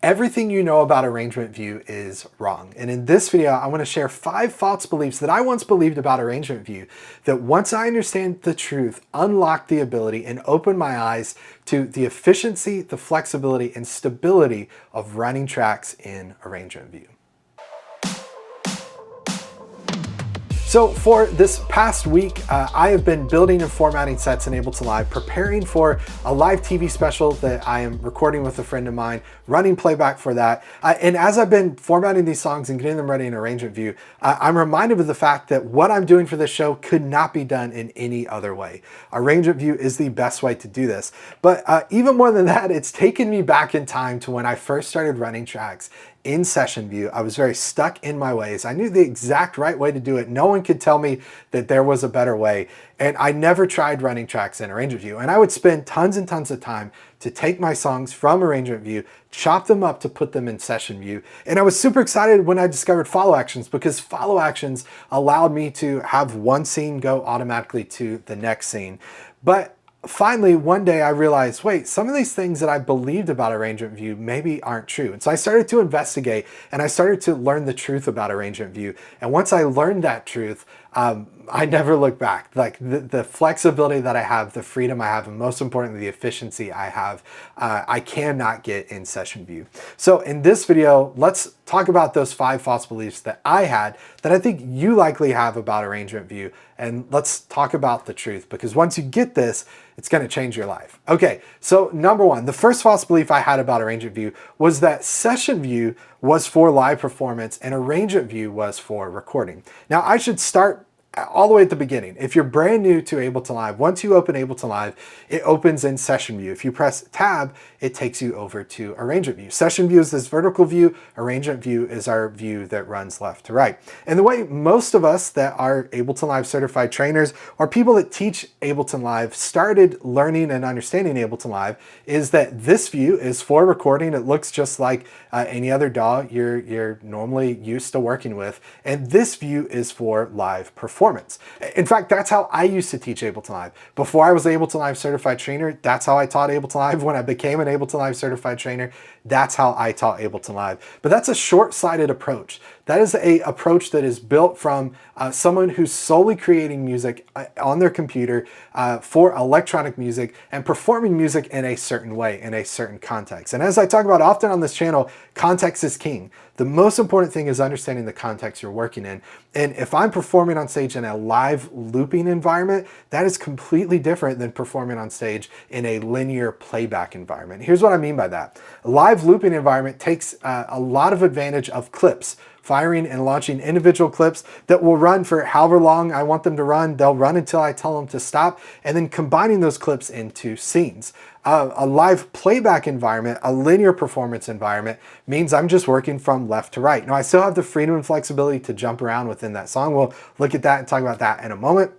Everything you know about Arrangement View is wrong. And in this video, I want to share 5 false beliefs that I once believed about Arrangement View that once I understand the truth, unlock the ability and open my eyes to the efficiency, the flexibility, and stability of running tracks in Arrangement View. So for this past week, I have been building and formatting sets in Ableton Live, preparing for a live TV special that I am recording with a friend of mine, running playback for that. And as I've been formatting these songs and getting them ready in Arrangement View, I'm reminded of the fact that what I'm doing for this show could not be done in any other way. Arrangement View is the best way to do this. But even more than that, it's taken me back in time to when I first started running tracks in Session View. I was very stuck in my ways. I knew the exact right way to do it. No one could tell me that there was a better way. And I never tried running tracks in Arrangement View. And I would spend tons and tons of time to take my songs from Arrangement View, chop them up to put them in Session View. And I was super excited when I discovered follow actions, because follow actions allowed me to have one scene go automatically to the next scene. But finally, one day I realized, wait, some of these things that I believed about Arrangement View maybe aren't true. And so I started to investigate and I started to learn the truth about Arrangement View. And once I learned that truth, I never looked back. Like the flexibility that I have, the freedom I have, and most importantly, the efficiency I have, I cannot get in Session View. So in this video, let's talk about those 5 false beliefs that I had that I think you likely have about Arrangement View. And let's talk about the truth, because once you get this, it's going to change your life. Okay, so number 1, the first false belief I had about Arrangement View was that Session View was for live performance and Arrangement View was for recording. Now I should start all the way at the beginning. If you're brand new to Ableton Live, once you open Ableton Live, it opens in Session View. If you press Tab, it takes you over to Arrangement View. Session View is this vertical view. Arrangement View is our view that runs left to right. And the way most of us that are Ableton Live certified trainers or people that teach Ableton Live started learning and understanding Ableton Live is that this view is for recording. It looks just like any other DAW you're normally used to working with. And this view is for live performance. In fact, that's how I used to teach Ableton Live. Before I was an Ableton Live certified trainer, that's how I taught Ableton Live. When I became an Ableton Live certified trainer, that's how I taught Ableton Live. But that's a short-sighted approach. That is an approach that is built from someone who's solely creating music on their computer for electronic music and performing music in a certain way, in a certain context. And as I talk about often on this channel, context is king. The most important thing is understanding the context you're working in. And if I'm performing on stage in a live looping environment, that is completely different than performing on stage in a linear playback environment. Here's what I mean by that. A live looping environment takes a lot of advantage of clips, firing and launching individual clips that will run for however long I want them to run. They'll run until I tell them to stop, and then combining those clips into scenes. A live playback environment, a linear performance environment, means I'm just working from left to right. Now, I still have the freedom and flexibility to jump around within that song. We'll look at that and talk about that in a moment.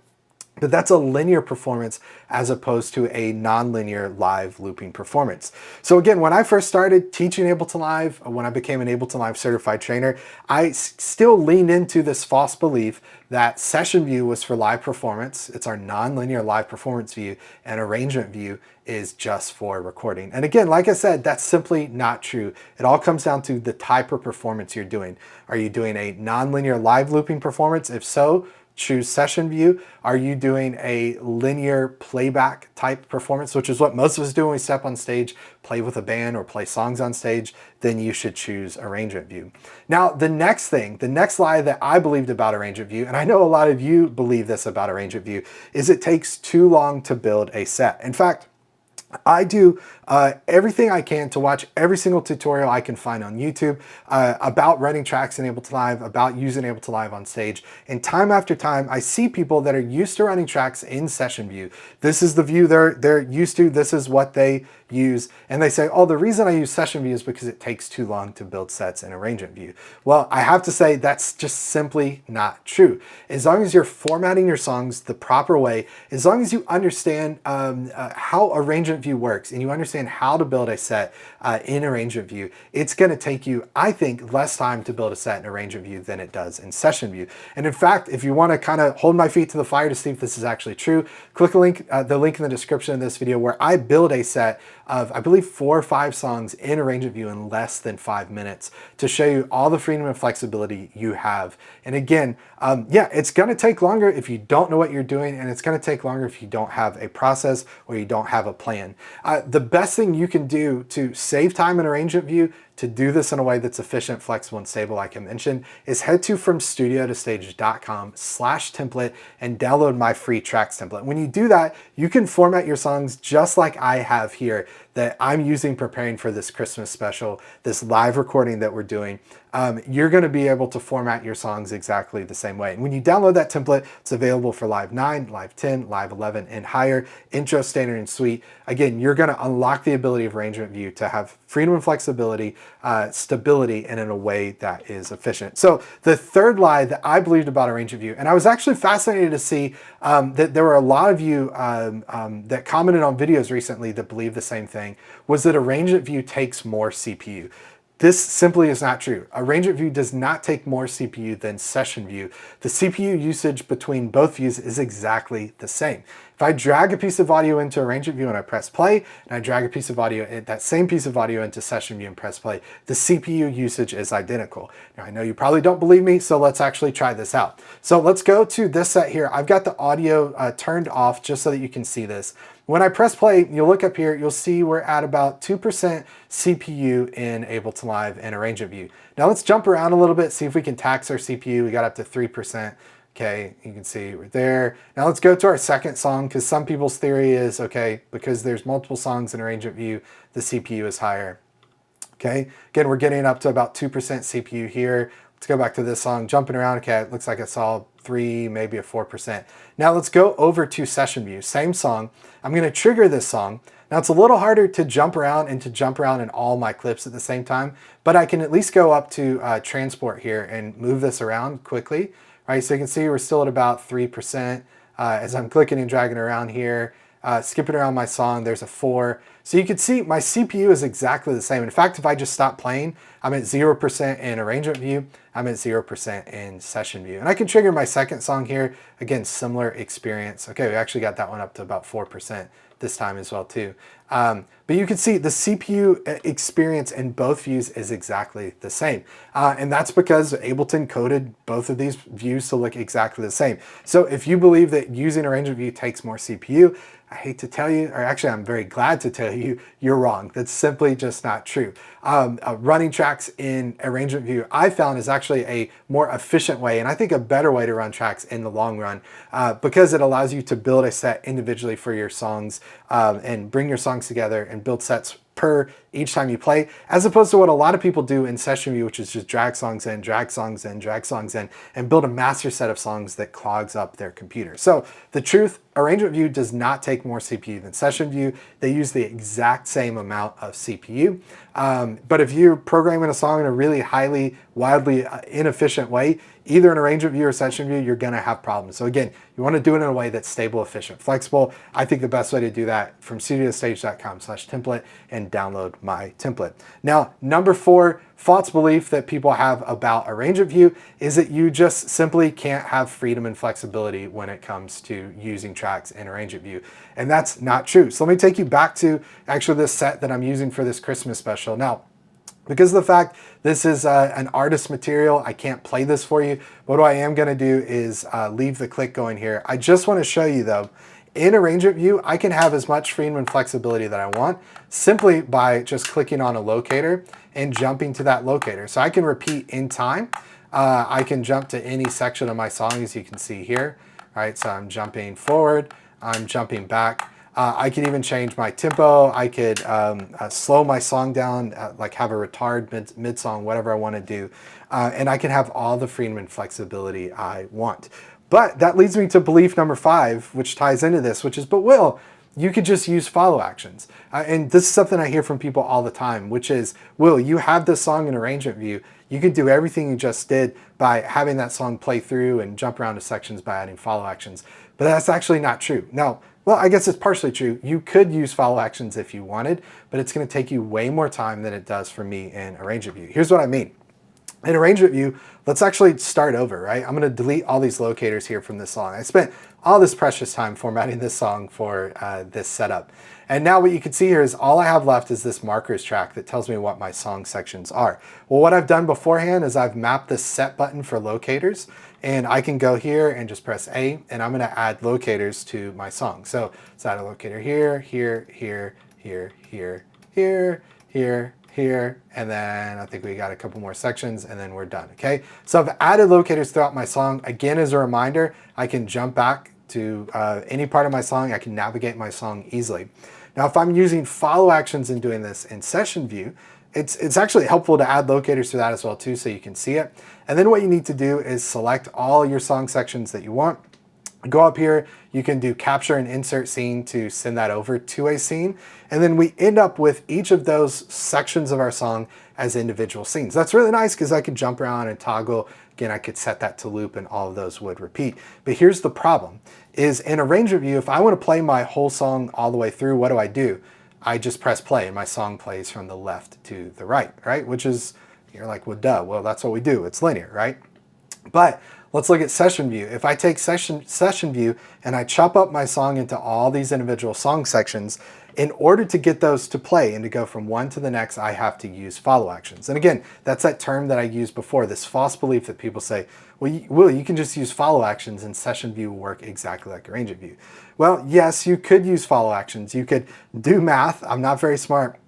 But that's a linear performance as opposed to a non-linear live looping performance. So again, when I first started teaching Ableton Live, when I became an Ableton Live certified trainer, I still leaned into this false belief that Session View was for live performance. It's our non-linear live performance view, and Arrangement View is just for recording. And again, like I said, that's simply not true. It all comes down to the type of performance you're doing. Are you doing a non-linear live looping performance? If so, choose Session View. Are you doing a linear playback type performance, which is what most of us do when we step on stage, play with a band or play songs on stage? Then you should choose Arrangement View. Now, the next thing, the next lie that I believed about Arrangement View, and I know a lot of you believe this about Arrangement View, is it takes too long to build a set. In fact, I do everything I can to watch every single tutorial I can find on YouTube about running tracks in Ableton Live, about using Ableton Live on stage. And time after time, I see people that are used to running tracks in Session View. This is the view they're used to. This is what they use. And they say, oh, the reason I use Session View is because it takes too long to build sets in Arrangement View. Well, I have to say that's just simply not true. As long as you're formatting your songs the proper way, as long as you understand how Arrangement View works and you understand how to build a set, in arrangement view, it's going to take you, I think, less time to build a set in arrangement view than it does in session view. And in fact, if you want to kind of hold my feet to the fire to see if this is actually true, click the link in the description of this video where I build a set of, I believe, 4 or 5 songs in arrangement view in less than 5 minutes to show you all the freedom and flexibility you have. And again, yeah, it's going to take longer if you don't know what you're doing, and it's going to take longer if you don't have a process or you don't have a plan. The best thing you can do to save time in arrangement view, to do this in a way that's efficient, flexible, and stable, like I mentioned, is head to FromStudioToStage.com/template and download my free tracks template. When you do that, you can format your songs just like I have here that I'm using preparing for this Christmas special, this live recording that we're doing. You're going to be able to format your songs exactly the same way. And when you download that template, it's available for Live 9, Live 10, Live 11, and higher, intro, standard, and suite. Again, you're going to unlock the ability of arrangement view to have freedom and flexibility, stability, and in a way that is efficient. So the third lie that I believed about arrangement view, and I was actually fascinated to see that there were a lot of you that commented on videos recently that believe the same thing, was that arrangement view takes more CPU. This simply is not true. Arrangement view does not take more CPU than session view. The CPU usage between both views is exactly the same. If I drag a piece of audio into arrangement view and I press play, and I drag a piece of audio, that same piece of audio into session view and press play, the CPU usage is identical. Now I know you probably don't believe me, so let's actually try this out. So let's go to this set here. I've got the audio turned off just so that you can see this. When I press play, you'll look up here, you'll see we're at about 2% CPU in Ableton Live and arrangement view. Now let's jump around a little bit, see if we can tax our CPU. We got up to 3%. Okay, you can see we're there. Now let's go to our second song, because some people's theory is, okay, because there's multiple songs in arrangement view, the CPU is higher. Okay, again, we're getting up to about 2% CPU here. Let's go back to this song, jumping around. Okay, it looks like I saw 3, maybe a 4%. Now let's go over to session view, same song. I'm gonna trigger this song. Now it's a little harder to jump around and to jump around in all my clips at the same time, but I can at least go up to transport here and move this around quickly. All right, so you can see we're still at about 3% as I'm clicking and dragging around here. Skipping around my song, there's a 4. So you can see my CPU is exactly the same. In fact, if I just stop playing, I'm at 0% in arrangement view, I'm at 0% in session view. And I can trigger my second song here. Again, similar experience. Okay, we actually got that one up to about 4% this time as well too. But you can see the CPU experience in both views is exactly the same. And that's because Ableton coded both of these views to look exactly the same. So if you believe that using arrangement view takes more CPU, I hate to tell you, or actually I'm very glad to tell you, you're wrong. That's simply just not true. Running tracks in arrangement view, I found, is actually a more efficient way, and I think a better way to run tracks in the long run, because it allows you to build a set individually for your songs and bring your songs together and build sets per each time you play, as opposed to what a lot of people do in session view, which is just drag songs in, drag songs in, drag songs in, and build a master set of songs that clogs up their computer. So the truth, arrangement view does not take more CPU than session view. They use the exact same amount of CPU. But if you're programming a song in a really highly, wildly inefficient way, either in arrangement view or session view, you're gonna have problems. So again, you wanna do it in a way that's stable, efficient, flexible. I think the best way to do that, from FromStudioToStage.com/template, and download my template. Now, number 4, false belief that people have about arrangement view is that you just simply can't have freedom and flexibility when it comes to using tracks in arrangement view. And that's not true. So let me take you back to actually this set that I'm using for this Christmas special. Now, because of the fact this is an artist material, I can't play this for you. What I am gonna do is leave the click going here. I just wanna show you though, in arrangement view, I can have as much freedom and flexibility that I want simply by just clicking on a locator and jumping to that locator. So I can repeat in time. I can jump to any section of my song, as you can see here. All right, so I'm jumping forward, I'm jumping back. I can even change my tempo. I could slow my song down, like have a retard mid-song, whatever I want to do. And I can have all the freedom and flexibility I want. But that leads me to belief number 5, which ties into this, which is, but Will, you could just use follow actions. And this is something I hear from people all the time, which is, Will, you have this song in arrangement view. You could do everything you just did by having that song play through and jump around to sections by adding follow actions. But that's actually not true. Now, well, I guess it's partially true. You could use follow actions if you wanted, but it's going to take you way more time than it does for me in arrangement view. Here's what I mean. In arrangement view, let's actually start over, right? I'm going to delete all these locators here from this song. I spent all this precious time formatting this song for this setup. And now what you can see here is all I have left is this markers track that tells me what my song sections are. Well, what I've done beforehand is I've mapped this set button for locators, and I can go here and just press A, and I'm going to add locators to my song. So let's add a locator here, here, here, here, here, here, here, here, and then I think we got a couple more sections and then we're done, okay? So I've added locators throughout my song. Again, as a reminder, I can jump back to any part of my song. I can navigate my song easily. Now, if I'm using follow actions and doing this in session view, it's actually helpful to add locators to that as well too, so you can see it. And then what you need to do is select all your song sections that you want. Go up here, you can do capture and insert scene to send that over to a scene. And then we end up with each of those sections of our song as individual scenes. That's really nice because I could jump around and toggle. Again, I could set that to loop and all of those would repeat. But here's the problem, is in arrangement view, if I want to play my whole song all the way through, what do? I just press play and my song plays from the left to the right, right? Which is, you're like, well, duh, well, that's what we do. It's linear, right? But let's look at session view. If I take session view and I chop up my song into all these individual song sections, in order to get those to play and to go from one to the next, I have to use follow actions. And again, that's that term that I used before, this false belief that people say, well, you can just use follow actions and session view will work exactly like arrangement view. Well, yes, you could use follow actions. You could do math. I'm not very smart.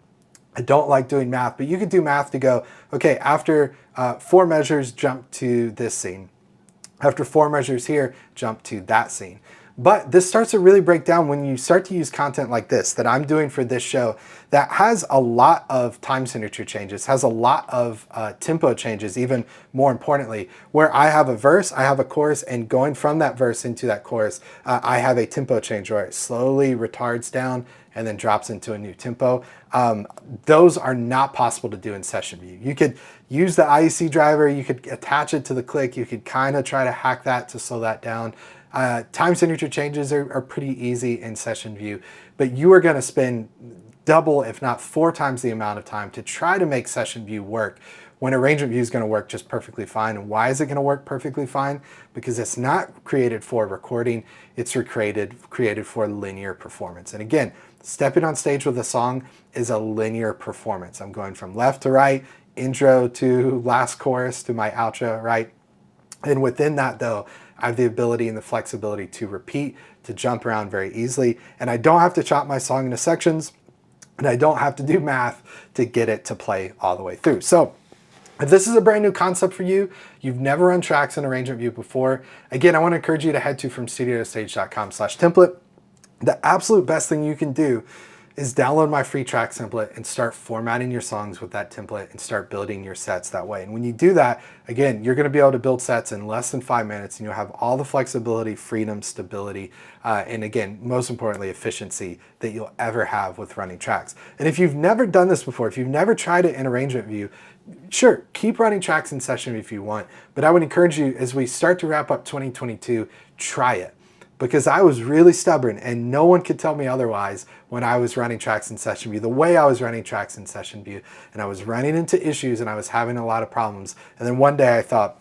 I don't like doing math, but you could do math to go, okay, after 4 measures, jump to this scene. After 4 measures here, jump to that scene. But this starts to really break down when you start to use content like this that I'm doing for this show that has a lot of time signature changes, has a lot of tempo changes, even more importantly, where I have a verse, I have a chorus, and going from that verse into that chorus, I have a tempo change where it slowly retards down and then drops into a new tempo. Those are not possible to do in session view. You could use the IEC driver, you could attach it to the click, you could kind of try to hack that to slow that down. Time signature changes are pretty easy in session view, but you are going to spend double, if not 4 times the amount of time to try to make session view work when arrangement view is going to work just perfectly fine. And why is it going to work perfectly fine? Because it's not created for recording, it's created for linear performance. And again, stepping on stage with a song is a linear performance. I'm going from left to right, intro to last chorus to my outro, right? And within that though, I have the ability and the flexibility to repeat, to jump around very easily, and I don't have to chop my song into sections, and I don't have to do math to get it to play all the way through. So if this is a brand new concept for you, you've never run tracks in arrangement view before, again, I want to encourage you to head to fromstudio2stage.com/template. The absolute best thing you can do is download my free track template and start formatting your songs with that template and start building your sets that way. And when you do that, again, you're going to be able to build sets in less than 5 minutes, and you'll have all the flexibility, freedom, stability, and again, most importantly, efficiency that you'll ever have with running tracks. And if you've never done this before, if you've never tried it in arrangement view, sure, keep running tracks in session if you want, but I would encourage you, as we start to wrap up 2022, try it. Because I was really stubborn and no one could tell me otherwise when I was running tracks in session view, the way I was running tracks in session view, and I was running into issues and I was having a lot of problems. And then one day I thought,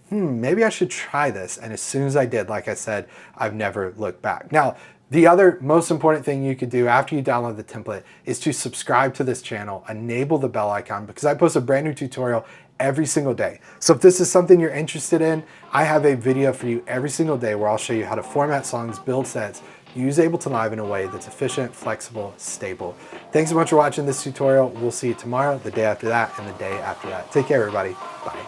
maybe I should try this. And as soon as I did, like I said, I've never looked back. Now, the other most important thing you could do after you download the template is to subscribe to this channel, enable the bell icon, because I post a brand new tutorial every single day. So if this is something you're interested in, I have a video for you every single day where I'll show you how to format songs, build sets, use Ableton Live in a way that's efficient, flexible, stable. Thanks so much for watching this tutorial. We'll see you tomorrow, the day after that, and the day after that. Take care, everybody. Bye.